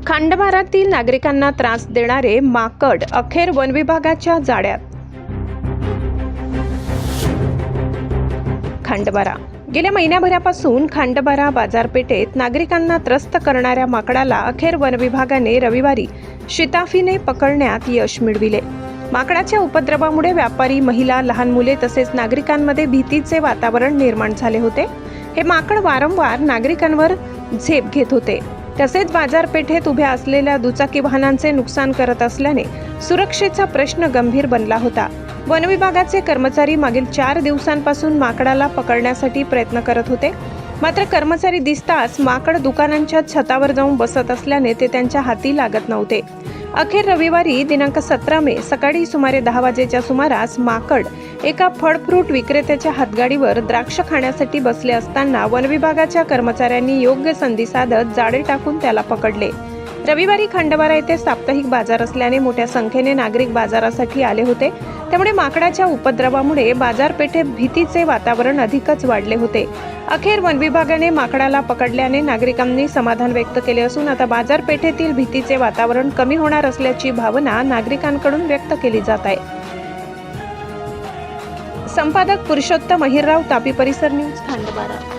खंडभारातील नागरिकांना त्रास देणारे माकड अखेर वन विभागाच्या जाळ्यात। खंडबारा गेल्या महिन्याभरापासून खंडबारा बाजारपेठेत नागरिकांना त्रस्त करणाऱ्या माकडाला अखेर वन विभागाने रविवारी शिताफीने पकडण्यात यश मिळविले। माकडाच्या उपद्रवामुळे व्यापारी, महिला, लहान मुले तसेच नागरिकांमध्ये भीतीचे वातावरण निर्माण झाले होते। हे माकड वारंवार नागरिकांवर झेप घेत होते, तसेच बाजारपेठेत उभ्या असलेल्या दुचाकी वाहनांचे नुकसान करत असल्याने सुरक्षेचा प्रश्न गंभीर बनला होता। वन विभागाचे कर्मचारी मागील 4 दिवसांपासून माकडाला पकडण्यासाठी प्रयत्न करत होते, मात्र कर्मचारी दिसताच माकड दुकानांच्या छतावर जाऊन बसत असल्याने ते त्यांच्या हाती लागत नव्हते। अखेर रविवारी दिनांक 17 मे सकाळी सुमारे 10 वाजेच्या सुमारास माकड एका फळ फ्रूट विक्रेत्याच्या हातगाडीवर द्राक्ष खाण्यासाठी बसले असताना वन विभागाच्या कर्मचाऱ्यांनी योग्य संधी साधत जाळे टाकून त्याला पकडले। रविवारी खंडबारा येथे साप्ताहिक बाजार असल्याने मोठ्या संख्येने नागरिक बाजारासाठी आले होते, त्यामुळे माकडाच्या उपद्रवामुळे बाजारपेठेत भीतीचे वातावरण अधिकच वाढले होते। अखेर वन विभागाने माकडाला पकडल्याने नागरिकांनी समाधान व्यक्त केले असून आता बाजारपेठेतील भीतीचे वातावरण कमी होणार असल्याची भावना नागरिकांकडून व्यक्त केली जात आहे। संपादक पुरुषोत्तम अहिरराव, तापी परिसर न्यूज, खंडबारा।